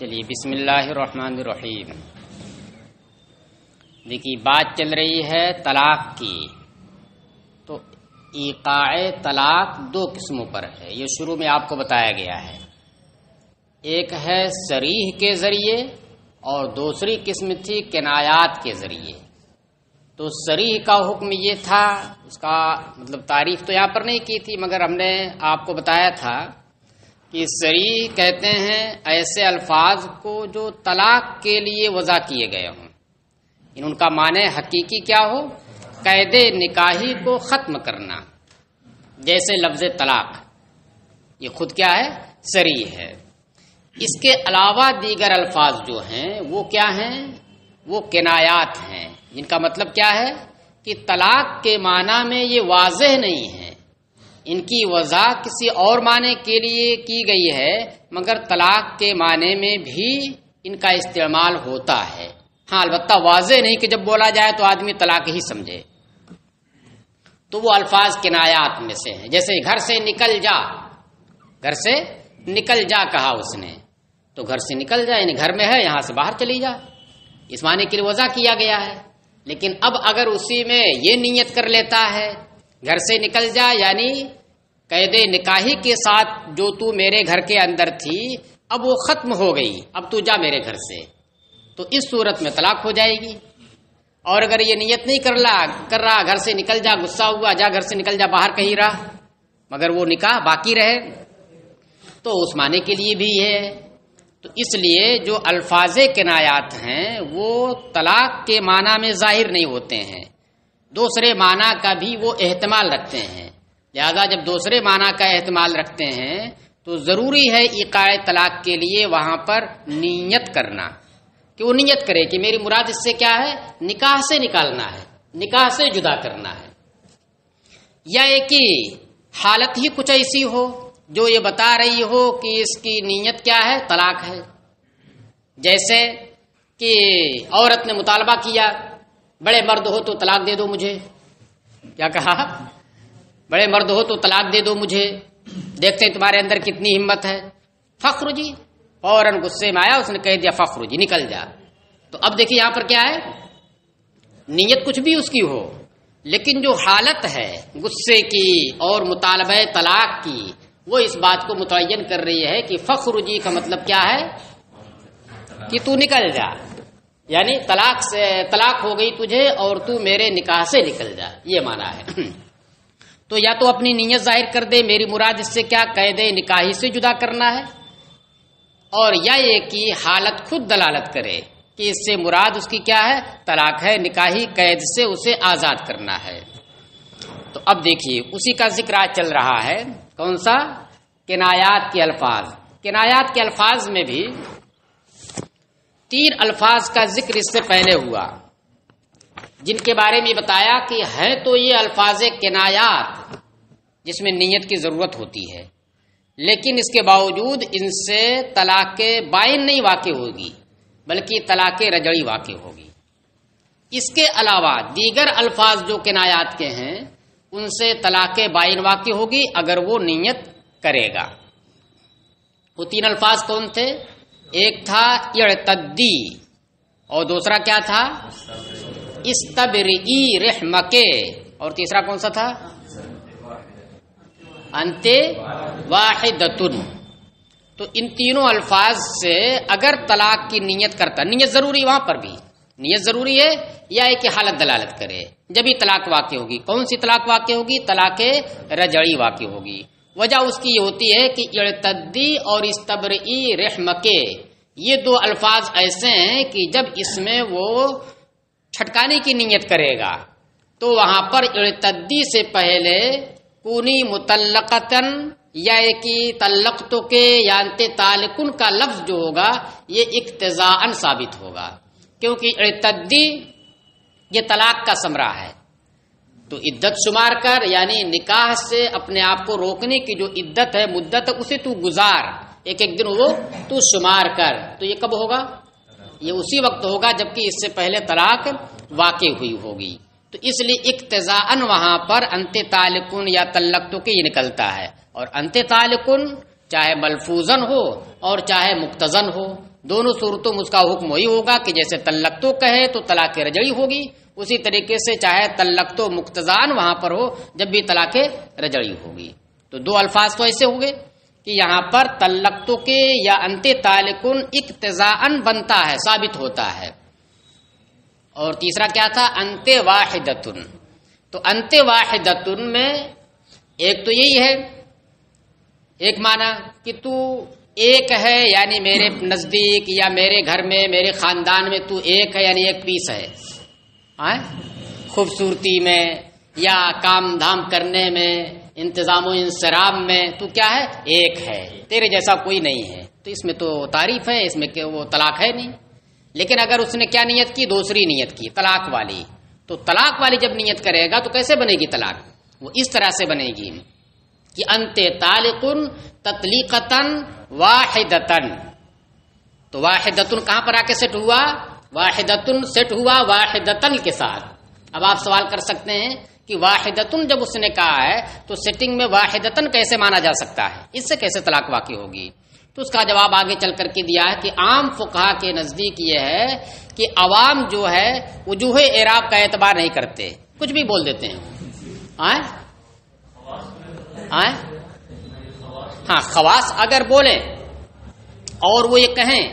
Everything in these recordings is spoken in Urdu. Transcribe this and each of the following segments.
چلیے بسم اللہ الرحمن الرحیم۔ دیکھیے بات چل رہی ہے طلاق کی، تو ایقاع طلاق دو قسموں پر ہے، یہ شروع میں آپ کو بتایا گیا ہے۔ ایک ہے صریح کے ذریعے اور دوسری قسم تھی کنایات کے ذریعے۔ تو صریح کا حکم یہ تھا، اس کا مطلب تعریف تو یہاں پر نہیں کی تھی، مگر ہم نے آپ کو بتایا تھا کہ صریح کہتے ہیں ایسے الفاظ کو جو طلاق کے لیے وضع کیے گئے ہوں، ان کا معنی حقیقی کیا ہو، قید نکاحی کو ختم کرنا، جیسے لفظ طلاق، یہ خود کیا ہے، صریح ہے۔ اس کے علاوہ دیگر الفاظ جو ہیں وہ کیا ہیں، وہ کنایات ہیں، جن کا مطلب کیا ہے کہ طلاق کے معنی میں یہ واضح نہیں ہے، ان کی وضع کسی اور معنی کے لیے کی گئی ہے، مگر طلاق کے معنی میں بھی ان کا استعمال ہوتا ہے۔ ہاں البتہ واضح نہیں کہ جب بولا جائے تو آدمی طلاق ہی سمجھے، تو وہ الفاظ کنایات میں سے ہیں۔ جیسے گھر سے نکل جا، گھر سے نکل جا کہا اس نے، تو گھر سے نکل جا یعنی گھر میں ہے، یہاں سے باہر چلی جا، اس معنی کے لیے وضع کیا گیا ہے۔ لیکن اب اگر اسی میں یہ نیت کر لیتا ہے گھر سے نکل جا یعنی قید نکاحی کے ساتھ جو تو میرے گھر کے اندر تھی اب وہ ختم ہو گئی، اب تو جا میرے گھر سے، تو اس صورت میں طلاق ہو جائے گی۔ اور اگر یہ نیت نہیں کر رہا گھر سے نکل جا، غصہ ہوا جا گھر سے نکل جا، باہر کہیں رہا، مگر وہ نکاح باقی رہے، تو اس معنی کے لیے بھی ہے۔ تو اس لیے جو الفاظ کنایات ہیں وہ طلاق کے معنی میں ظاہر نہیں ہوتے ہیں، دوسرے معنی کا بھی وہ احتمال رکھتے ہیں، لہذا جب دوسرے معنی کا احتمال رکھتے ہیں تو ضروری ہے ایقاع طلاق کے لیے وہاں پر نیت کرنا، کہ وہ نیت کرے کہ میری مراد اس سے کیا ہے، نکاح سے نکالنا ہے، نکاح سے جدا کرنا ہے، یا ایک ہی حالت ہی کچھ ایسی ہو جو یہ بتا رہی ہو کہ اس کی نیت کیا ہے، طلاق ہے۔ جیسے کہ عورت نے مطالبہ کیا بڑے مرد ہو تو طلاق دے دو مجھے، کیا کہا، بڑے مرد ہو تو طلاق دے دو مجھے، دیکھتے ہیں تمہارے اندر کتنی ہمت ہے، فخر جی، فوراً غصے میں آیا، اس نے کہہ دیا فخر جی نکل جا۔ تو اب دیکھیے یہاں پر کیا ہے، نیت کچھ بھی اس کی ہو، لیکن جو حالت ہے غصے کی اور مطالبہ طلاق کی وہ اس بات کو متعین کر رہی ہے کہ فخر جی کا مطلب کیا ہے کہ تو نکل جا، یعنی طلاق ہو گئی تجھے اور تو میرے نکاح سے نکل جا، یہ معنی ہے۔ تو یا تو اپنی نیت ظاہر کر دے میری مراد اس سے کیا، قید نکاحی سے جدا کرنا ہے، اور یا یہ کہ حالت خود دلالت کرے کہ اس سے مراد اس کی کیا ہے، طلاق ہے، نکاحی قید سے اسے آزاد کرنا ہے۔ تو اب دیکھیے اسی کا ذکر آج چل رہا ہے، کون سا، کنایات کے الفاظ۔ کنایات کے الفاظ میں بھی 3 الفاظ کا ذکر اس سے پہلے ہوا، جن کے بارے میں بتایا کہ ہے تو یہ الفاظ کنایات جس میں نیت کی ضرورت ہوتی ہے، لیکن اس کے باوجود ان سے طلاق بائن نہیں واقع ہوگی بلکہ طلاق رجعی واقع ہوگی۔ اس کے علاوہ دیگر الفاظ جو کنایات کے ہیں ان سے طلاق بائن واقع ہوگی اگر وہ نیت کرے گا۔ وہ 3 الفاظ کون تھے، ایک تھا اعتدی اور دوسرا کیا تھا، استبرئی رحمکے، اور تیسرا کون سا تھا، انت واحدتن۔ تو ان تینوں الفاظ سے اگر طلاق کی نیت کرتا، نیت ضروری، وہاں پر بھی نیت ضروری ہے، یا ایک حالت دلالت کرے جبھی طلاق واقع ہوگی۔ کون سی طلاق واقع ہوگی، طلاق رجعی واقع ہوگی۔ وجہ اس کی یہ ہوتی ہے کہ اعتدی اور استبرئی رحمکے یہ 2 الفاظ ایسے ہیں کہ جب اس میں وہ چھٹکانے کی نیت کرے گا تو وہاں پر اعتدی سے پہلے کونی مطلقتن یا ایک طلقتو کے یا انت طالقن کا لفظ جو ہوگا یہ اقتضاءً ثابت ہوگا، کیونکہ اعتدی یہ طلاق کا ثمرہ ہے، تو عدت شمار کر یعنی نکاح سے اپنے آپ کو روکنے کی جو عدت ہے، مدت ہے، اسے تو گزار، ایک دن وہ تو شمار کر، تو یہ کب ہوگا، یہ اسی وقت ہوگا جبکہ اس سے پہلے طلاق واقع ہوئی ہوگی۔ تو اس لیے اقتضاءً وہاں پر انت طالقن یا طلقتو کے یہ نکلتا ہے، اور انت طالقن چاہے ملفوظن ہو اور چاہے مقتضن ہو، دونوں صورتوں میں اس کا حکم وہی ہوگا کہ جیسے طلقتو کہے تو طلاق رجعی ہوگی، اسی طریقے سے چاہے طلقتو مقتضان وہاں پر ہو جب بھی طلاق رجعی ہوگی۔ تو دو الفاظ تو ایسے ہو گئے کہ یہاں پر طلقتو کے یا انت طالقن اقتضاءً بنتا ہے، ثابت ہوتا ہے، اور تیسرا کیا تھا؟ انت واحدتن۔ تو انت واحدتن میں ایک تو یہی ہے، ایک معنی کہ تو ایک ہے، یعنی میرے نزدیک یا میرے گھر میں میرے خاندان میں تو ایک ہے، یعنی ایک پیس ہے، خوبصورتی میں یا کام دھام کرنے میں، انتظام و انصرام میں تو کیا ہے؟ ایک ہے، تیرے جیسا کوئی نہیں ہے۔ تو اس میں تو تعریف ہے، اس میں کہ وہ طلاق ہے نہیں۔ لیکن اگر اس نے کیا نیت کی؟ دوسری نیت کی، طلاق والی، تو طلاق والی جب نیت کرے گا تو کیسے بنے گی طلاق؟ وہ اس طرح سے بنے گی کہ انت طالقن تطلیقتن واحدتن۔ تو واحدتن کہاں پر آ کے سیٹ ہوا؟ واحدتن سیٹ ہوا واحدتن کے ساتھ۔ اب آپ سوال کر سکتے ہیں کہ واحدتن جب اس نے کہا ہے تو سیٹنگ میں واحدتن کیسے مانا جا سکتا ہے، اس سے کیسے طلاق واقع ہوگی؟ تو اس کا جواب آگے چل کر کے دیا ہے کہ عام فقہا کے نزدیک یہ ہے کہ عوام جو ہے وجوہ اعراب کا اعتبار نہیں کرتے، کچھ بھی بول دیتے ہیں۔ ہاں، خواص اگر بولیں اور وہ یہ کہیں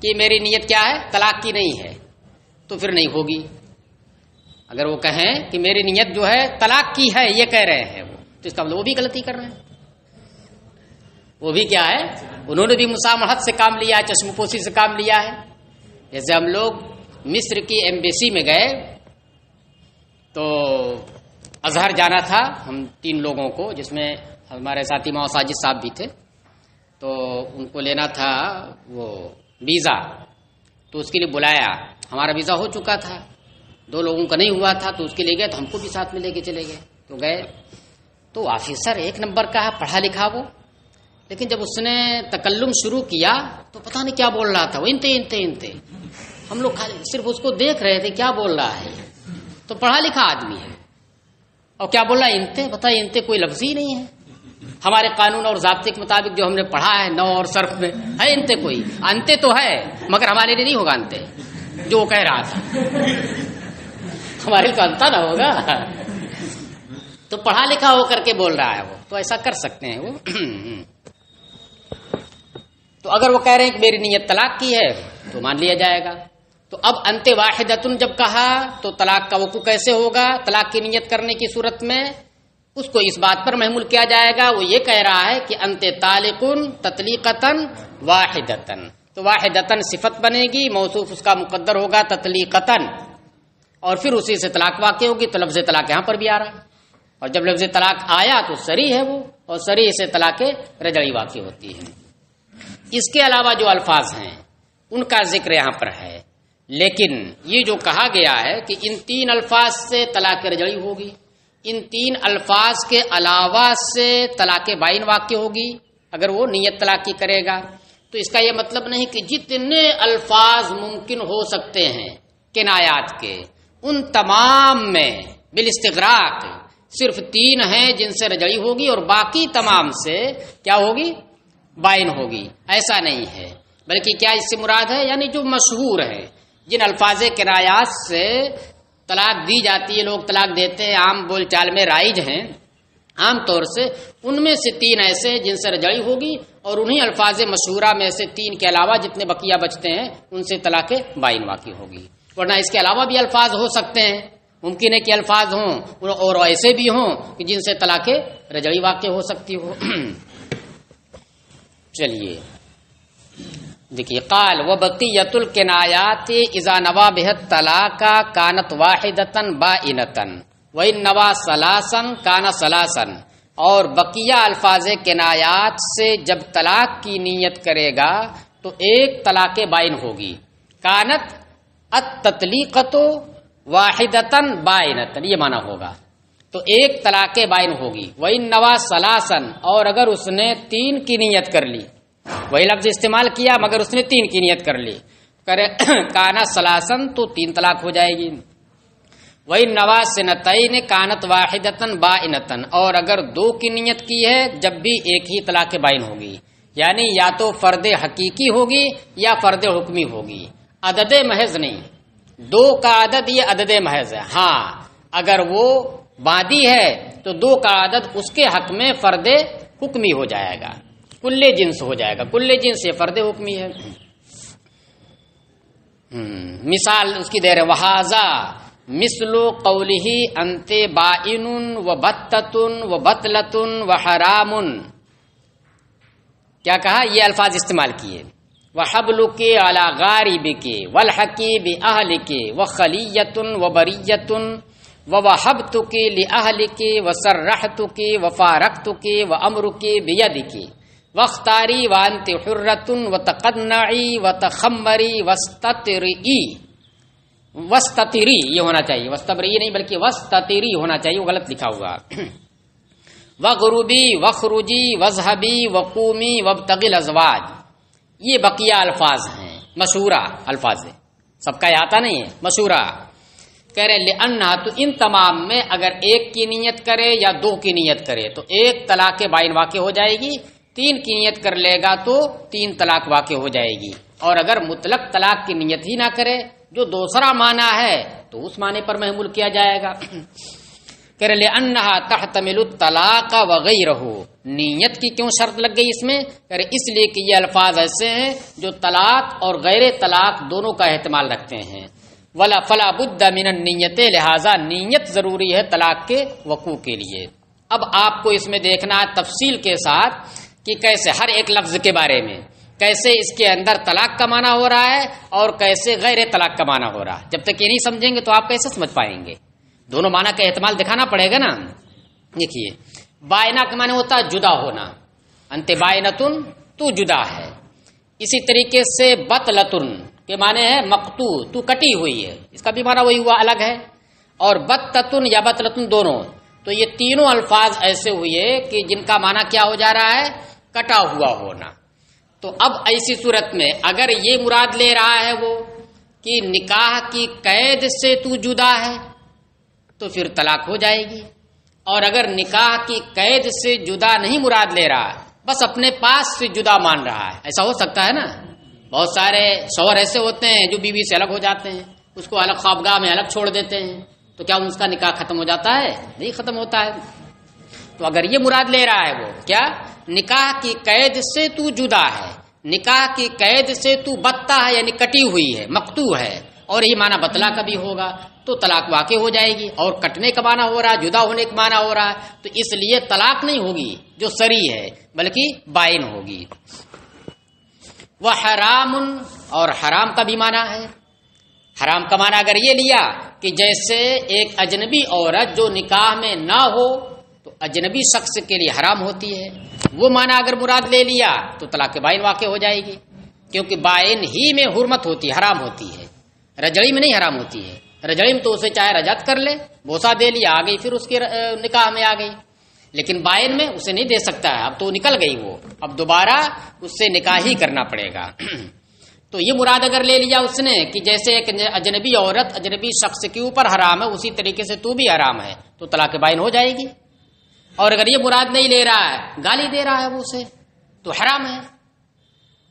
کہ میری نیت کیا ہے؟ طلاق کی نہیں ہے، تو پھر نہیں ہوگی۔ اگر وہ کہیں کہ میری نیت جو ہے طلاق کی ہے، یہ کہہ رہے ہیں وہ، تو اس کا مطلب وہ بھی غلطی کر رہے ہیں۔ وہ بھی کیا ہے؟ انہوں نے بھی مسامحت سے کام لیا ہے، چشم پوشی سے کام لیا ہے۔ جیسے ہم لوگ مصر کی ایمبیسی میں گئے تو اظہر جانا تھا ہم 3 لوگوں کو، جس میں ہمارے ساتھی مو ساجد صاحب بھی تھے، تو ان کو لینا تھا وہ ویزا، تو اس کے لیے بلایا۔ ہمارا ویزا ہو چکا تھا، 2 لوگوں کا نہیں ہوا تھا، تو اس کے لیے گئے تو ہم کو بھی ساتھ میں لے کے چلے گئے۔ تو گئے تو آفیسر 1 نمبر کا ہے، پڑھا لکھا وہ، لیکن جب اس نے تکلم شروع کیا تو پتہ نہیں کیا بول رہا تھا، وہ انتے ہم لوگ صرف اس کو دیکھ رہے تھے کیا بول رہا ہے، تو پڑھا لکھا آدمی ہے اور کیا بول رہا ہے؟ انتے۔ بتائیے، انتے کوئی لفظ ہی نہیں ہے ہمارے قانون اور ضابطے کے مطابق جو ہم نے پڑھا ہے نحو اور صرف میں، ہے انتے کوئی؟ انتے تو ہے مگر ہمارے لیے نہیں ہوگا انتے، جو وہ کہہ رہا تھا ہمارے لیے تو انتا نہ ہوگا۔ تو پڑھا لکھا ہو کر کے بول رہا ہے وہ، تو ایسا کر سکتے ہیں وہ۔ تو اگر وہ کہہ رہے ہیں کہ میری نیت طلاق کی ہے تو مان لیا جائے گا۔ تو اب انت واحدتن جب کہا تو طلاق کا وقوع کیسے ہوگا؟ طلاق کی نیت کرنے کی صورت میں اس کو اس بات پر محمول کیا جائے گا، وہ یہ کہہ رہا ہے کہ انت طالقن تطلیقتن واحدتن۔ تو واحدتن صفت بنے گی، موصوف اس کا مقدر ہوگا تطلیقتن، اور پھر اسی سے طلاق واقع ہوگی۔ تو لفظ طلاق یہاں پر بھی آ رہا ہے، اور جب لفظ طلاق آیا تو صریح ہے وہ، اور صریح سے طلاق رجعی واقع ہوتی ہے۔ اس کے علاوہ جو الفاظ ہیں ان کا ذکر یہاں پر ہے، لیکن یہ جو کہا گیا ہے کہ ان 3 الفاظ سے طلاق رجعی ہوگی، ان 3 الفاظ کے علاوہ سے طلاق بائن واقع ہوگی اگر وہ نیت طلاق کی کرے گا، تو اس کا یہ مطلب نہیں کہ جتنے الفاظ ممکن ہو سکتے ہیں کنایات کے، ان تمام میں بالاستغراق صرف 3 ہیں جن سے رجعی ہوگی اور باقی تمام سے کیا ہوگی؟ بائن ہوگی۔ ایسا نہیں ہے، بلکہ کیا اس سے مراد ہے؟ یعنی جو مشہور ہے، جن الفاظ کنایات سے طلاق دی جاتی ہے، لوگ طلاق دیتے ہیں، عام بول چال میں رائج ہیں، عام طور سے ان میں سے 3 ایسے جن سے رجعی ہوگی، اور انہی الفاظ مشہورہ میں سے 3 کے علاوہ جتنے بقیہ بچتے ہیں ان سے طلاق بائن واقع ہوگی۔ ورنہ اس کے علاوہ بھی الفاظ ہو سکتے ہیں، ممکن ہے کہ الفاظ ہوں اور ایسے بھی ہوں کہ جن سے طلاق رجعی واقع ہو سکتی ہو۔ چلیے دیکھیے، قال وبقیۃ الکنایات اذا نوا بہ الطلاق کانت واحدۃ بائنۃ وان نوا ثلاثا کان ثلاثا، اور بقیہ الفاظ کنایات سے جب طلاق کی نیت کرے گا تو ایک طلاق بائن ہوگی۔ کانت التطلیقۃ واحدۃ بائنۃ، یہ معنی ہوگا، تو ایک طلاق بائن ہوگی۔ وان نوا ثلاثا، اور اگر اس نے 3 کی نیت کر لی، وہی لفظ استعمال کیا مگر اس نے 3 کی نیت کر لی، کانا ثلاثا تو 3 طلاق ہو جائے گی۔ وہی نوا سنتین کانت واحدۃ بائنۃ، اور اگر 2 کی نیت کی ہے جب بھی ایک ہی طلاق بائن ہوگی۔ یعنی یا تو فرد حقیقی ہوگی یا فرد حکمی ہوگی، عدد محض نہیں. 2 کا عدد یہ عدد محض ہے. ہاں اگر وہ بادی ہے تو 2 کا عدد اس کے حق میں فرد حکمی ہو جائے گا، کل جنس ہو جائے گا. کل جنس یہ فرد حکمی ہے. مثال اس کی دے رہے وہذا مثل قولہ انت بائن و بتۃ و بطلۃ و حرام. کیا کہا؟ یہ الفاظ استعمال کیے. وحبلک علی غاربک والحقی باہلک وخلیۃ و بریۃ ووہبتک لأہلک وسرحتک وفارقتک وامرک بیدک واختاری وانت حرۃ وتقنعی وتخمری وستتری یہ ہونا چاہیے، وستبری نہیں بلکہ وستتری ہونا چاہیے، وہ غلط لکھا ہوا. وغروبی وخروجی وذهبی وقومی وابتغی الازواج. یہ بقیہ الفاظ ہیں، مشہورہ الفاظ ہیں، سب کا آتا نہیں ہے، مشہورہ. کہہ رہے لأنہا تو ان تمام میں اگر ایک کی نیت کرے یا 2 کی نیت کرے تو 1 طلاق بائن واقع ہو جائے گی، 3 کی نیت کر لے گا تو 3 طلاق واقع ہو جائے گی. اور اگر مطلق طلاق کی نیت ہی نہ کرے جو دوسرا معنی ہے تو اس معنی پر محمول کیا جائے گا. کہہ رہے لأنہا تحتمل الطلاق وغیرہ. نیت کی کیوں شرط لگ گئی اس میں؟ کہہ رہے اس لیے کہ یہ الفاظ ایسے ہیں جو طلاق اور غیر طلاق دونوں کا احتمال رکھتے ہیں. ولا فلا بد من النیت، لہذا نیت ضروری ہے طلاق کے وقوع کے لیے. اب آپ کو اس میں دیکھنا ہے تفصیل کے ساتھ کہ کیسے ہر ایک لفظ کے بارے میں کیسے اس کے اندر طلاق کا معنی ہو رہا ہے اور کیسے غیر طلاق کا معنی ہو رہا ہے. جب تک یہ نہیں سمجھیں گے تو آپ کیسے سمجھ پائیں گے؟ دونوں معنی کا احتمال دکھانا پڑے گا نا. دیکھیے بائنا کا معنی ہوتا ہے جدا ہونا، انت بائنتن تو جدا ہے. اسی طریقے سے بطلتن کے معنی ہے مقطوع تو کٹی ہوئی ہے، اس کا بھی معنی وہی ہوا، الگ ہے. اور بتتن یا بطلتن دونوں، تو یہ تینوں الفاظ ایسے ہوئے کہ جن کا معنی کیا ہو جا رہا ہے؟ کٹا ہوا ہونا. تو اب ایسی صورت میں اگر یہ مراد لے رہا ہے وہ کہ نکاح کی قید سے تو جدا ہے تو پھر طلاق ہو جائے گی. اور اگر نکاح کی قید سے جدا نہیں مراد لے رہا ہے، بس اپنے پاس سے جدا مان رہا ہے، ایسا ہو سکتا ہے نا. بہت سارے شوہر ایسے ہوتے ہیں جو بیوی سے الگ ہو جاتے ہیں، اس کو الگ خوابگاہ میں الگ چھوڑ دیتے ہیں، تو کیا اس کا نکاح ختم ہو جاتا ہے؟ نہیں ختم ہوتا ہے. تو اگر یہ مراد لے رہا ہے وہ کیا نکاح کی قید سے تو جدا ہے، نکاح کی قید سے تو بتتا ہے یعنی کٹی ہوئی ہے، مقطوع ہے، اور یہ معنی بتلا کا بھی ہوگا تو طلاق واقع ہو جائے گی. اور کٹنے کا معنی ہو رہا ہے، جدا ہونے کا معنی ہو رہا ہے، تو اس لیے طلاق نہیں ہوگی جو سری ہے بلکہ بائن ہوگی. وہ حرام، اور حرام کا بھی معنی ہے. حرام کا معنی اگر یہ لیا کہ جیسے ایک اجنبی عورت جو نکاح میں نہ ہو تو اجنبی شخص کے لیے حرام ہوتی ہے، وہ معنی اگر مراد لے لیا تو طلاق بائن واقع ہو جائے گی. کیونکہ بائن ہی میں حرمت ہوتی ہے، حرام ہوتی ہے، رجعی میں نہیں حرام ہوتی ہے. رجعی میں تو اسے چاہے رجعت کر لے، بوسہ دے لیا، آ گئی، پھر اس کے نکاح میں آ گئی. لیکن بائن میں اسے نہیں دے سکتا ہے، اب تو نکل گئی وہ، اب دوبارہ اس سے نکاح ہی کرنا پڑے گا. تو یہ مراد اگر لے لیا اس نے کہ جیسے ایک اجنبی عورت اجنبی شخص کے اوپر حرام ہے اسی طریقے سے تو بھی حرام ہے، تو طلاق بائن ہو جائے گی. اور اگر یہ مراد نہیں لے رہا ہے، گالی دے رہا ہے وہ اسے، تو حرام ہے.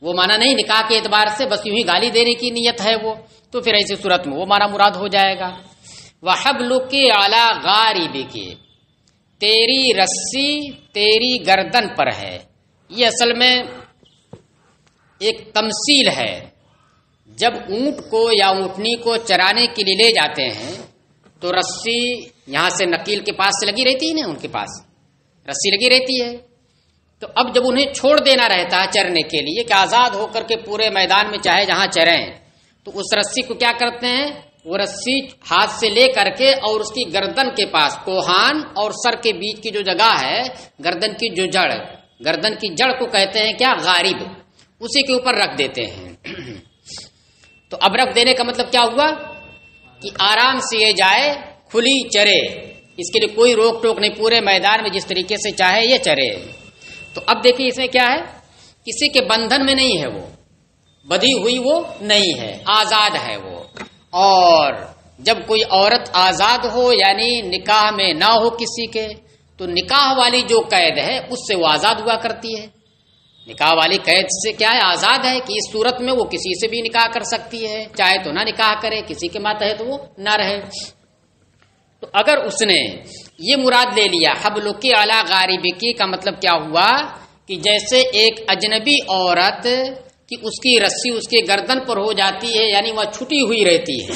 وہ معنی نہیں نکاح کے اعتبار سے، بس یوں ہی گالی دینے کی نیت ہے وہ، تو پھر ایسی صورت میں وہ معنی مراد ہو جائے گا. وَحَبْلُكِ عَلَى غَارِبِكِ، تیری رسی تیری گردن پر ہے. یہ اصل میں ایک تمثیل ہے. جب اونٹ کو یا اونٹنی کو چرانے کے لیے لے جاتے ہیں تو رسی یہاں سے نکیل کے پاس سے لگی رہتی ہے نا، ان کے پاس رسی لگی رہتی ہے. تو اب جب انہیں چھوڑ دینا رہتا ہے چرنے کے لیے کہ آزاد ہو کر کے پورے میدان میں چاہے جہاں چریں، تو اس رسی کو کیا کرتے ہیں، وہ رسی ہاتھ سے لے کر کے اور اس کی گردن کے پاس، کوہان اور سر کے بیچ کی جو جگہ ہے، گردن کی جو جڑ، گردن کی جڑ کو کہتے ہیں کیا، غارب، اسی کے اوپر رکھ دیتے ہیں. تو اب رکھ دینے کا مطلب کیا ہوا کہ آرام سے یہ جائے، کھلی چرے، اس کے لیے کوئی روک ٹوک نہیں، پورے میدان میں جس طریقے سے چاہے یہ چرے. تو اب دیکھیے اس میں کیا ہے، کسی کے بندھن میں نہیں ہے، وہ بدھی ہوئی وہ نہیں ہے، آزاد ہے وہ. اور جب کوئی عورت آزاد ہو یعنی نکاح میں نہ ہو کسی کے، تو نکاح والی جو قید ہے اس سے وہ آزاد ہوا کرتی ہے. نکاح والی قید سے کیا ہے؟ آزاد ہے کہ اس صورت میں وہ کسی سے بھی نکاح کر سکتی ہے، چاہے تو نہ نکاح کرے، کسی کے ماتحت وہ نہ رہے۔ تو اگر اس نے یہ مراد لے لیا حبل کی علی غارب کی کا مطلب کیا ہوا کہ جیسے ایک اجنبی عورت کہ اس کی رسی اس کے گردن پر ہو جاتی ہے، یعنی وہ چھٹی ہوئی رہتی ہے،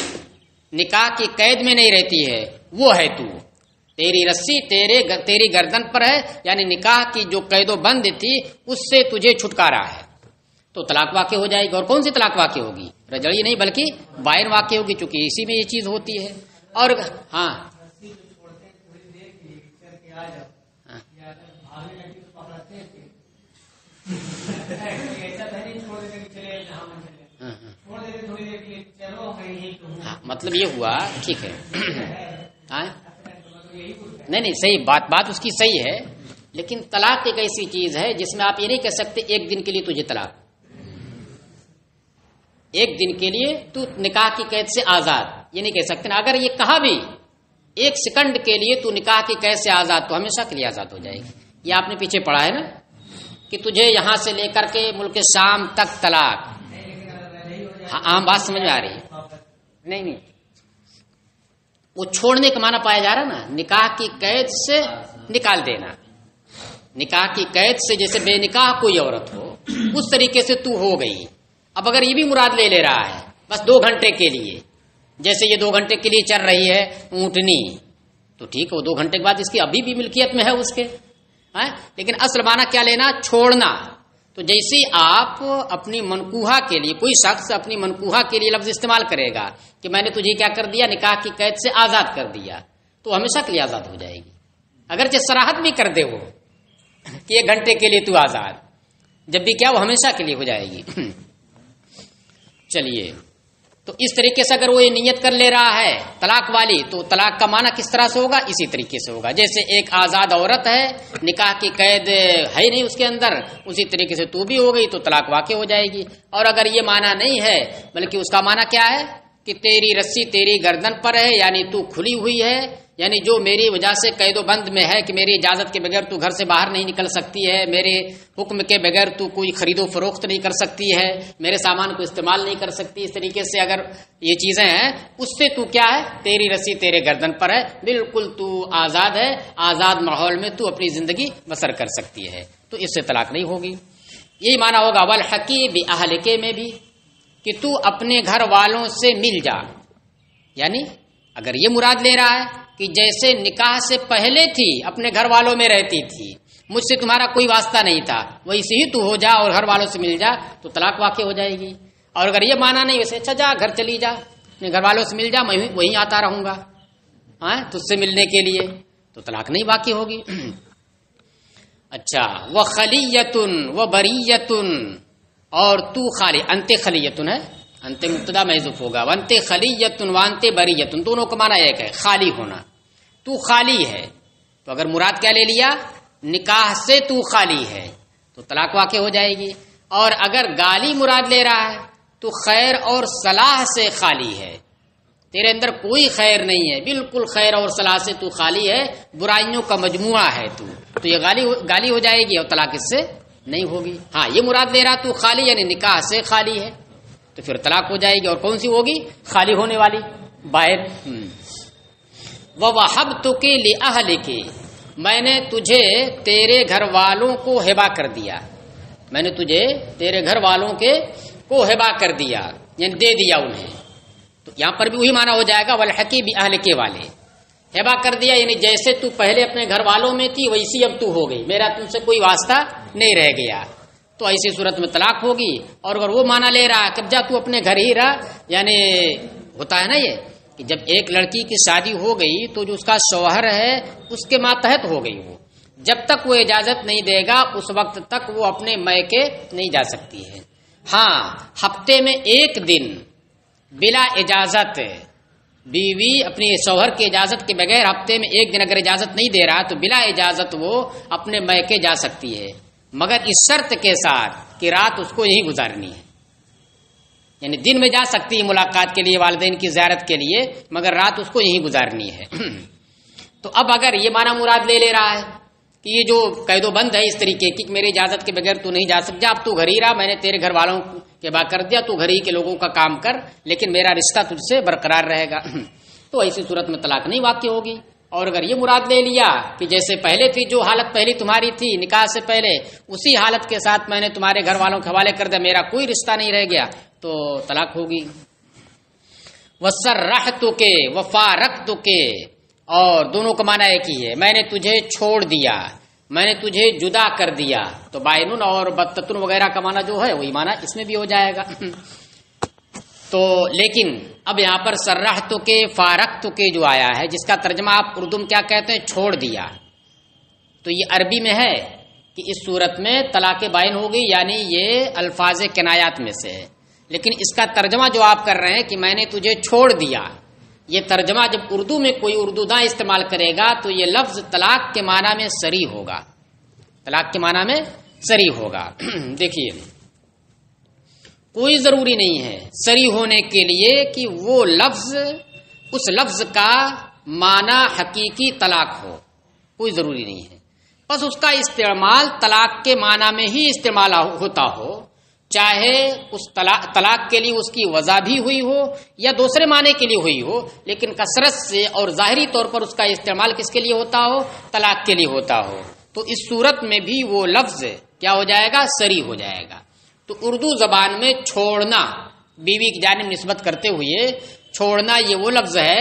نکاح کی قید میں نہیں رہتی ہے، وہ ہے تو، تیری رسی تیری گردن پر ہے، یعنی نکاح کی جو قید و بند تھی اس سے تجھے چھٹکارا ہے، تو طلاق واقع ہو جائے گی۔ اور کون سی طلاق واقع ہوگی؟ رجعی نہیں بلکہ بائن واقع ہوگی، چونکہ اسی میں یہ چیز ہوتی ہے۔ اور ہاں مطلب یہ ہوا، ٹھیک ہے، نہیں صحیح بات اس کی صحیح ہے، لیکن طلاق ایک ایسی چیز ہے جس میں آپ یہ نہیں کہہ سکتے ایک دن کے لیے تجھے طلاق، ایک دن کے لیے تو نکاح کی قید سے آزاد، یہ نہیں کہہ سکتے نا۔ اگر یہ کہا بھی ایک سیکنڈ کے لیے تو نکاح کی قید سے آزاد، تو ہمیشہ کے لیے آزاد ہو جائے گی۔ یہ آپ نے پیچھے پڑھا ہے نا کہ تجھے یہاں سے لے کر کے ملک شام تک طلاق، عام بات سمجھ میں آ رہی ہے؟ نہیں وہ چھوڑنے کا معنی پایا جا رہا نا، نکاح کی قید سے نکال دینا، نکاح کی قید سے جیسے بے نکاح کوئی عورت ہو اس طریقے سے تو ہو گئی۔ اب اگر یہ بھی مراد لے رہا ہے بس 2 گھنٹے کے لیے، جیسے یہ 2 گھنٹے کے لیے چل رہی ہے اونٹنی، تو ٹھیک ہے، وہ 2 گھنٹے کے بعد اس کی ابھی بھی ملکیت میں ہے اس کے، لیکن اصل معنی کیا لینا؟ چھوڑنا۔ تو جیسے آپ اپنی منکوحہ کے لیے، کوئی شخص اپنی منکوحہ کے لیے لفظ استعمال کرے گا کہ میں نے تجھے کیا کر دیا؟ نکاح کی قید سے آزاد کر دیا، تو ہمیشہ کے لیے آزاد ہو جائے گی، اگرچہ صراحت بھی کر دے وہ کہ 1 گھنٹے کے لیے تو آزاد، جب بھی کیا وہ ہمیشہ کے لیے ہو جائے گی۔ چلیے، تو اس طریقے سے اگر وہ یہ نیت کر لے رہا ہے طلاق والی، تو طلاق کا معنی کس طرح سے ہوگا؟ اسی طریقے سے ہوگا جیسے ایک آزاد عورت ہے، نکاح کی قید ہے ہی نہیں اس کے اندر، اسی طریقے سے تو بھی ہو گئی تو طلاق واقع ہو جائے گی۔ اور اگر یہ معنی نہیں ہے بلکہ اس کا معنی کیا ہے کہ تیری رسی تیری گردن پر ہے، یعنی تو کھلی ہوئی ہے، یعنی جو میری وجہ سے قید و بند میں ہے کہ میری اجازت کے بغیر تو گھر سے باہر نہیں نکل سکتی ہے، میرے حکم کے بغیر تو کوئی خرید و فروخت نہیں کر سکتی ہے، میرے سامان کو استعمال نہیں کر سکتی، اس طریقے سے اگر یہ چیزیں ہیں اس سے تو کیا ہے؟ تیری رسی تیرے گردن پر ہے، بالکل تو آزاد ہے، آزاد ماحول میں تو اپنی زندگی بسر کر سکتی ہے، تو اس سے طلاق نہیں ہوگی۔ یہی معنی ہوگا والحقی باہلکے میں بھی کہ تو اپنے گھر والوں سے مل جا، یعنی اگر یہ مراد لے رہا ہے کہ جیسے نکاح سے پہلے تھی اپنے گھر والوں میں رہتی تھی، مجھ سے تمہارا کوئی واسطہ نہیں تھا، ویسے ہی تو ہو جا اور گھر والوں سے مل جا، تو طلاق واقع ہو جائے گی۔ اور اگر یہ مانا نہیں ویسے اچھا جا گھر چلی جا، اپنے گھر والوں سے مل جا، میں وہیں آتا رہوں گا تجھ سے ملنے کے لیے، تو طلاق نہیں واقع ہوگی۔ اچھا، وہ خلیتن و بریتن، اور تو خالی، انت خلیتن ہے، انت مبتدا محذوف ہوگا، وانت خلیتن وانت بریتن، دونوں کا معنی ایک ہے، خالی ہونا، تو خالی ہے، تو اگر مراد کیا لے لیا؟ نکاح سے تو خالی ہے، تو طلاق واقع ہو جائے گی۔ اور اگر گالی مراد لے رہا ہے تو خیر اور صلاح سے خالی ہے، تیرے اندر کوئی خیر نہیں ہے، بالکل خیر اور صلاح سے تو خالی ہے، برائیوں کا مجموعہ ہے تو یہ گالی ہو جائے گی اور طلاق اس سے نہیں ہوگی۔ ہاں یہ مراد لے رہا تو خالی یعنی نکاح سے خالی ہے، تو پھر طلاق ہو جائے گی۔ اور کون سی ہوگی؟ خالی ہونے والی، باہر۔ وَوَهَبْتُكِ لِأَهْلِكِ، میں نے تجھے تیرے گھر والوں کو ہبہ کر دیا، میں نے تجھے تیرے گھر والوں کو ہبہ کر دیا، یعنی دے دیا انہیں، تو یہاں پر بھی وہی معنی ہو جائے گا وَالْحَقِي بِأَهْلِكِ والے، ہبہ کر دیا یعنی جیسے تو پہلے اپنے گھر والوں میں تھی ویسی اب تو ہو گئی، میرا تم سے کوئی واسطہ نہیں رہ گیا، تو ایسی صورت میں طلاق ہوگی۔ اور اگر وہ معنی لے رہا ہے کہ جا تو اپنے گھر ہی رہا، یعنی ہوتا ہے نا یہ کہ جب ایک لڑکی کی شادی ہو گئی تو جو اس کا شوہر ہے اس کے ماتحت ہو گئی، وہ جب تک وہ اجازت نہیں دے گا اس وقت تک وہ اپنے میکے نہیں جا سکتی ہے۔ ہاں ہفتے میں 1 دن بلا اجازت بیوی اپنی شوہر کی اجازت کے بغیر ہفتے میں 1 دن اگر اجازت نہیں دے رہا تو بلا اجازت وہ اپنے میکے جا سکتی ہے، مگر اس شرط کے ساتھ کہ رات اس کو یہی گزارنی ہے، یعنی دن میں جا سکتی ہے ملاقات کے لیے، والدین کی زیارت کے لیے، مگر رات اس کو یہی گزارنی ہے۔ تو اب اگر یہ معنی مراد لے رہا ہے کہ کہ یہ جو قید و بند ہے اس طریقے کی کہ میری اجازت کے بغیر تو نہیں جا سکتا، اب تو گھر ہی رہا، میں نے تیرے گھر والوں کے با کر دیا، تو گھر ہی کے لوگوں کا کام کر، لیکن میرا رشتہ تجھ سے برقرار رہے گا، تو ایسی صورت میں طلاق نہیں واقع ہوگی۔ اور اگر یہ مراد لے لیا کہ جیسے پہلے تھی، جو حالت پہلی تمہاری تھی نکاح سے پہلے، اسی حالت کے ساتھ میں نے تمہارے گھر والوں کے حوالے کر دیا، میرا کوئی رشتہ نہیں رہ گیا، تو طلاق ہوگی۔ وَسَرَّحْتُكَ وَفَارَقْتُكَ، اور دونوں کا معنی ایک ہی ہے، میں نے تجھے چھوڑ دیا، میں نے تجھے جدا کر دیا، تو بائنن اور بتتن وغیرہ کا معنی جو ہے وہی معنی اس میں بھی ہو جائے گا۔ تو لیکن اب یہاں پر سرحتک فارقتک جو آیا ہے، جس کا ترجمہ آپ اردو میں کیا کہتے ہیں، چھوڑ دیا، تو یہ عربی میں ہے کہ اس صورت میں طلاق بائن ہوگی، یعنی یہ الفاظ کنایات میں سے ہے، لیکن اس کا ترجمہ جو آپ کر رہے ہیں کہ میں نے تجھے چھوڑ دیا، یہ ترجمہ جب اردو میں کوئی اردو داں استعمال کرے گا تو یہ لفظ طلاق کے معنی میں صریح ہوگا، طلاق کے معنی میں صریح ہوگا۔ دیکھیے کوئی ضروری نہیں ہے صریح ہونے کے لیے کہ وہ لفظ، اس لفظ کا معنی حقیقی طلاق ہو، کوئی ضروری نہیں ہے، بس اس کا استعمال طلاق کے معنی میں ہی استعمال ہوتا ہو، چاہے اس طلاق کے لیے اس کی وضع بھی ہوئی ہو یا دوسرے معنی کے لیے ہوئی ہو، لیکن کثرت سے اور ظاہری طور پر اس کا استعمال کس کے لیے ہوتا ہو، طلاق کے لیے ہوتا ہو، تو اس صورت میں بھی وہ لفظ کیا ہو جائے گا، صریح ہو جائے گا۔ تو اردو زبان میں چھوڑنا، بیوی کی جانب نسبت کرتے ہوئے چھوڑنا، یہ وہ لفظ ہے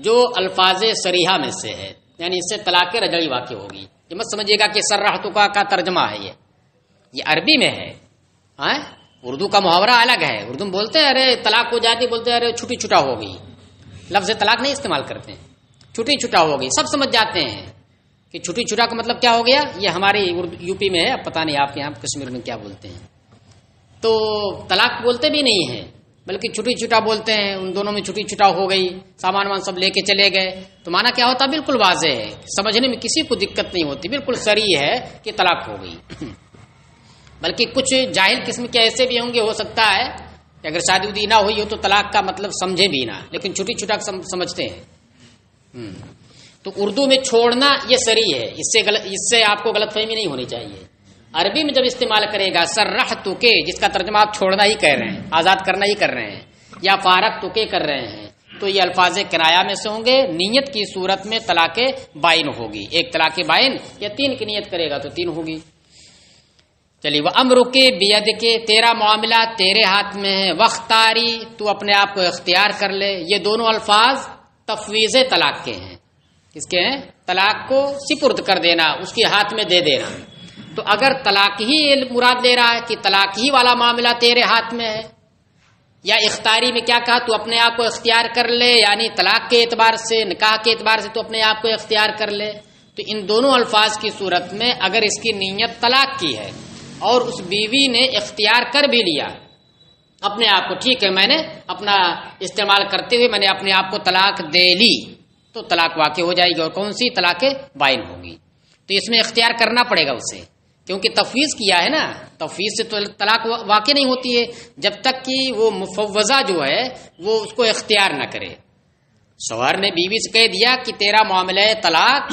جو الفاظ صریحہ میں سے ہے، یعنی اس سے طلاق رجعی واقع ہوگی۔ یہ مت سمجھیے گا کہ سرحتک کا ترجمہ ہے، یہ عربی میں ہے، اردو کا محاورہ الگ ہے، اردو میں بولتے ہیں ارے طلاق ہو جاتی، بولتے ہیں ارے چھٹی چھٹا ہو گئی، لفظ طلاق نہیں استعمال کرتے ہیں، چھٹی چھٹا ہو گئی، سب سمجھ جاتے ہیں کہ چھٹی چھٹا کا مطلب کیا ہو گیا، یہ ہماری یو پی میں ہے، اب پتہ نہیں آپ کے یہاں کشمیر میں کیا بولتے ہیں، تو طلاق بولتے بھی نہیں ہیں بلکہ چھٹی چھٹا بولتے ہیں، ان دونوں میں چھٹی چھٹا ہو گئی، سامان وان سب لے کے چلے گئے، تو معنی کیا ہوتا، بالکل واضح ہے، سمجھنے میں کسی کو دقت نہیں ہوتی، بالکل صریح ہے کہ طلاق ہو گئی۔ بلکہ کچھ جاہل قسم کے ایسے بھی ہوں گے، ہو سکتا ہے کہ اگر شادی ودی نہ ہوئی ہو تو طلاق کا مطلب سمجھے بھی نہ، لیکن چھٹی چھٹا سمجھتے ہیں۔ تو اردو میں چھوڑنا یہ صریح ہے، اس سے آپ کو غلط فہمی نہیں ہونی چاہیے۔ عربی میں جب استعمال کرے گا سرحتک، جس کا ترجمہ آپ چھوڑنا ہی کہہ رہے ہیں، آزاد کرنا ہی کر رہے ہیں، یا فارقتک کر رہے ہیں، تو یہ الفاظ کنایا میں سے ہوں گے۔ نیت کی صورت میں طلاق بائن ہوگی، ایک طلاق بائن یا تین کی نیت کرے گا تو تین ہوگی۔ چلیے، وہ امرک بیدک، تیرا معاملہ تیرے ہاتھ میں ہے، واختاری، تو اپنے آپ کو اختیار کر لے، یہ دونوں الفاظ تفویض طلاق کے ہیں، کس کے ہیں، طلاق کو سپرد کر دینا، اس کے ہاتھ میں دے دینا۔ تو اگر طلاق ہی مراد لے رہا ہے کہ طلاق ہی والا معاملہ تیرے ہاتھ میں ہے، یا اختیاری میں کیا کہا، تو اپنے آپ کو اختیار کر لے، یعنی طلاق کے اعتبار سے، نکاح کے اعتبار سے تو اپنے آپ کو اختیار کر لے، تو ان دونوں الفاظ کی صورت میں اگر اس کی نیت طلاق کی ہے اور اس بیوی نے اختیار کر بھی لیا اپنے آپ کو، ٹھیک ہے میں نے اپنا استعمال کرتے ہوئے میں نے اپنے آپ کو طلاق دے لی، تو طلاق واقع ہو جائے گی، اور کون سی، طلاق بائن ہوگی۔ تو اس میں اختیار کرنا پڑے گا اسے، کیونکہ تفویض کیا ہے نا، تفویض سے تو طلاق واقع نہیں ہوتی ہے جب تک کہ وہ مفوضہ جو ہے وہ اس کو اختیار نہ کرے۔ شوہر نے بیوی سے کہہ دیا کہ تیرا معاملہ طلاق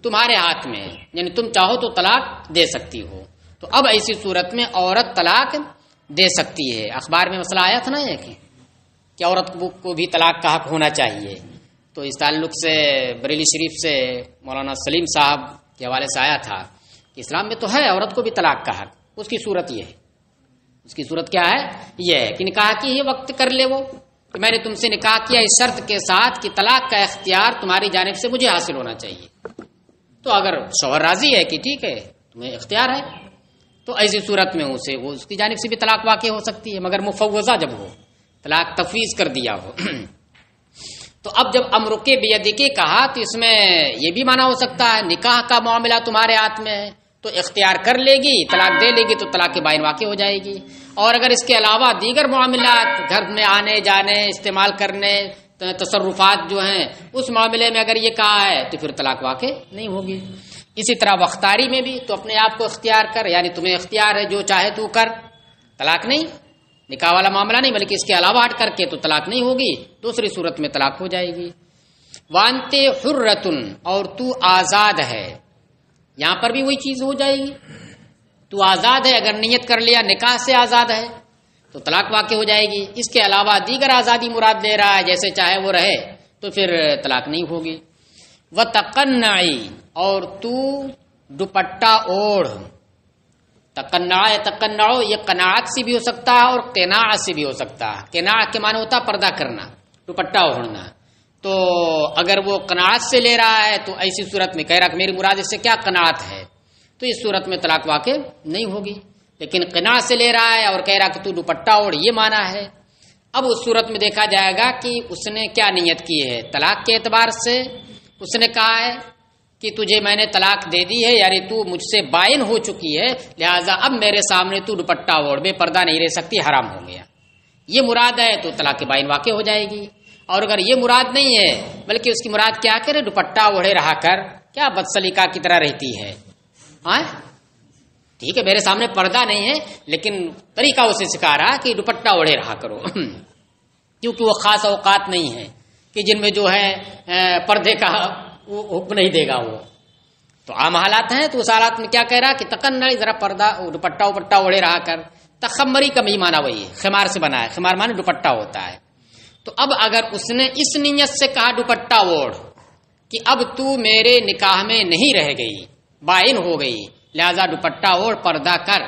تمہارے ہاتھ میں ہے، یعنی تم چاہو تو طلاق دے سکتی ہو، تو اب ایسی صورت میں عورت طلاق دے سکتی ہے۔ اخبار میں مسئلہ آیا تھا نا یہ کہ عورت کو بھی طلاق کا حق ہونا چاہیے، تو اس تعلق سے بریلی شریف سے مولانا سلیم صاحب کے حوالے سے آیا تھا کہ اسلام میں تو ہے عورت کو بھی طلاق کا حق، اس کی صورت یہ ہے، اس کی صورت کیا ہے، یہ ہے کہ نکاح کی ہی وقت کر لے وہ کہ میں نے تم سے نکاح کیا اس شرط کے ساتھ کہ طلاق کا اختیار تمہاری جانب سے مجھے حاصل ہونا چاہیے، تو اگر شوہر راضی ہے کہ ٹھیک ہے تمہیں اختیار ہے، تو ایسی صورت میں اسے وہ اس کی جانب سے بھی طلاق واقع ہو سکتی ہے، مگر مفوضہ جب ہو، طلاق تفویض کر دیا ہو۔ تو اب جب امرک بیدک کہا تو اس میں یہ بھی معنی ہو سکتا ہے نکاح کا معاملہ تمہارے ہاتھ میں ہے تو اختیار کر لے گی، طلاق دے لے گی تو طلاق بائن واقع ہو جائے گی، اور اگر اس کے علاوہ دیگر معاملات گھر میں آنے جانے استعمال کرنے تصرفات جو ہیں اس معاملے میں اگر یہ کہا ہے تو پھر طلاق واقع نہیں ہوگی۔ اسی طرح وختاری میں بھی تو اپنے آپ کو اختیار کر، یعنی تمہیں اختیار ہے جو چاہے تو کر، طلاق نہیں، نکاح والا معاملہ نہیں بلکہ اس کے علاوہ ہٹ کر کے تو طلاق نہیں ہوگی، دوسری صورت میں طلاق ہو جائے گی۔ وانتے حرتن، اور تو آزاد ہے، یہاں پر بھی وہی چیز ہو جائے گی. تو آزاد ہے، اگر نیت کر لیا نکاح سے آزاد ہے تو طلاق واقع ہو جائے گی. اس کے علاوہ دیگر آزادی مراد لے رہا ہے، جیسے چاہے وہ رہے، تو پھر طلاق نہیں ہوگی. وتقنعی، اور تو دوپٹہ اوڑھ. تقنع یہ قناعت سے بھی ہو سکتا ہے اور قناعت سے بھی ہو سکتا ہے. قناعت کے معنی ہوتا ہے پردہ کرنا، دوپٹہ اوڑھنا. تو اگر وہ قناعت سے لے رہا ہے تو ایسی صورت میں کہہ رہا کہ میری مراد اس سے کیا قناعت ہے، تو اس صورت میں طلاق واقع نہیں ہوگی. لیکن قناعت سے لے رہا ہے اور کہہ رہا کہ تو دوپٹہ اوڑھ، یہ معنی ہے. اب اس صورت میں دیکھا جائے گا کہ اس نے کیا نیت کی ہے. طلاق کے اعتبار سے اس نے کہا ہے کہ تجھے میں نے طلاق دے دی ہے، یعنی تو مجھ سے بائن ہو چکی ہے، لہٰذا اب میرے سامنے تو دوپٹہ اوڑھ، بے پردہ نہیں رہ سکتی، حرام ہو گیا. یہ مراد ہے تو طلاق بائن واقع ہو جائے گی. اور اگر یہ مراد نہیں ہے بلکہ اس کی مراد کیا کرے، دوپٹہ اوڑھے رہا کر، کیا بدسلیقہ کی طرح رہتی ہے. ہاں ٹھیک ہے، میرے سامنے پردہ نہیں ہے لیکن طریقہ اسے سکھا رہا کہ دوپٹہ اوڑھے رہا کرو. کیونکہ وہ خاص اوقات نہیں ہے کہ جن میں جو ہے پردے کا حکم نہیں دے گا وہ. تو عام حالات ہیں، تو اس حالات میں کیا کہہ رہا کہ تقنعی، ذرا پردہ دوپٹہ اوڑھے رہا کر. تخمری کا بھی معنی وہی ہے، خمار سے بنا ہے، خمار معنی دوپٹہ ہوتا ہے. تو اب اگر اس نے اس نیت سے کہا دوپٹہ اوڑھ کہ اب تو میرے نکاح میں نہیں رہ گئی، بائن ہو گئی، لہذا دوپٹہ اوڑھ، پردہ کر.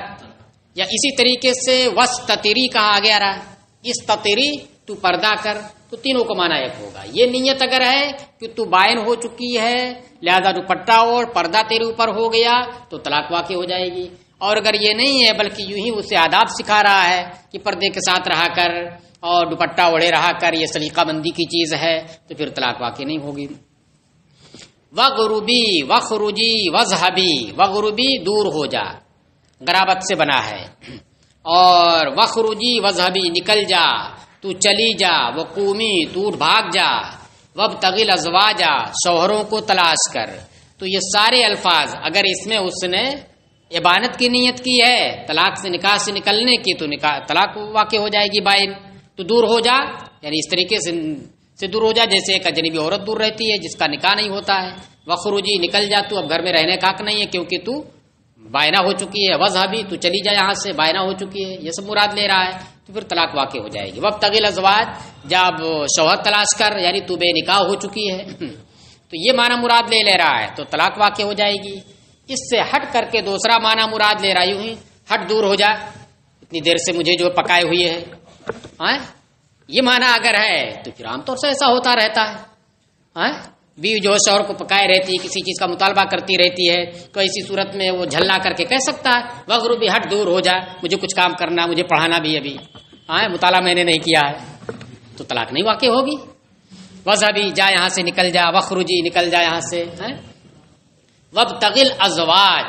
یا اسی طریقے سے وستتری کہا گیا رہا، استتری، تو پردہ کر. تو تینوں کو معنی ایک ہوگا. یہ نیت اگر ہے کہ تو بائن ہو چکی ہے لہذا دوپٹہ اوڑھ، پردہ تیرے اوپر ہو گیا، تو طلاق واقع ہو جائے گی. اور اگر یہ نہیں ہے بلکہ یوں ہی اسے آداب سکھا رہا ہے کہ پردے کے ساتھ رہا کر اور دوپٹہ اوڑھے رہا کر، یہ سلیقہ بندی کی چیز ہے، تو پھر طلاق واقع نہیں ہوگی. وغروبی، وخروجی، وذهبی. وغروبی دور ہو جا، غرابت سے بنا ہے. اور وخروجی وذهبی نکل جا، تو چلی جا. وقومی تو بھاگ جا. وابتغی الازواج شوہروں کو تلاش کر. تو یہ سارے الفاظ اگر اس میں اس نے ابانت کی نیت کی ہے، طلاق سے، نکاح سے نکلنے کی، تو طلاق واقع ہو جائے گی بائن. تو دور ہو جا، یعنی اس طریقے سے دور ہو جا جیسے ایک اجنبی عورت دور رہتی ہے جس کا نکاح نہیں ہوتا ہے. وخروجی نکل جا، تو اب گھر میں رہنے کا حق نہیں ہے کیونکہ تو بائنا ہو چکی ہے. وذهبی تو چلی جا یہاں سے، بائنا ہو چکی ہے. یہ سب مراد لے رہا ہے، تو پھر طلاق واقع ہو جائے گی. وابتغی الازواج، جب شوہر تلاش کر، یعنی تو بے نکاح ہو چکی ہے. تو یہ معنی مراد لے رہا ہے، تو طلاق واقع ہو جائے گی. اس سے ہٹ کر کے دوسرا معنی مراد لے رہا ہے، یوں ہی ہٹ، دور ہو جا، اتنی دیر سے مجھے جو پکائے ہوئے ہے. یہ معنی اگر ہے تو پھر عام طور سے ایسا ہوتا رہتا ہے. بیوی جو شوہر کو پکائے رہتی ہے، کسی چیز کا مطالبہ کرتی رہتی ہے، تو ایسی صورت میں وہ جھلنا کر کے کہہ سکتا ہے وغروبی، ہٹ، دور ہو جا، مجھے کچھ کام کرنا، مجھے پڑھانا بھی ابھی، مطالعہ میں نے نہیں کیا ہے. تو طلاق نہیں واقع ہوگی. وذهبی جا، یہاں سے نکل جا. وخروجی نکل جا یہاں سے. وابتغی الازواج،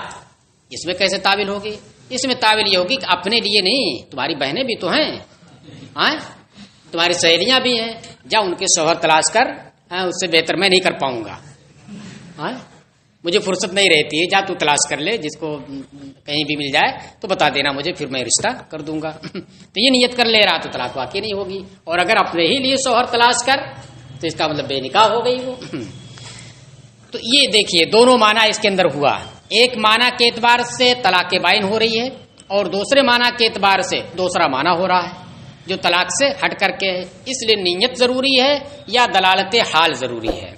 اس میں کیسے تعویل ہوگی؟ اس میں تعویل یہ ہوگی کہ اپنے لیے نہیں، تمہاری بہنیں بھی تو ہیں، تمہاری سہیلیاں بھی ہیں، جا ان کے شوہر تلاش کر، اس سے بہتر میں نہیں کر پاؤں گا، مجھے فرصت نہیں رہتی ہے، جا تو تلاش کر لے، جس کو کہیں بھی مل جائے تو بتا دینا مجھے، پھر میں رشتہ کر دوں گا. تو یہ نیت کر لے رہا تو طلاق واقع نہیں ہوگی. اور اگر اپنے ہی لیے شوہر تلاش کر تو اس کا مطلب بے نکاح ہو گئی وہ. تو یہ دیکھیے دونوں معنی اس کے اندر ہوا. ایک معنی کے اعتبار سے طلاق بائن ہو رہی ہے اور دوسرے معنی کے اعتبار سے دوسرا معنی ہو رہا ہے جو طلاق سے ہٹ کر کے ہے. اس لیے نیت ضروری ہے یا دلالت حال ضروری ہے؟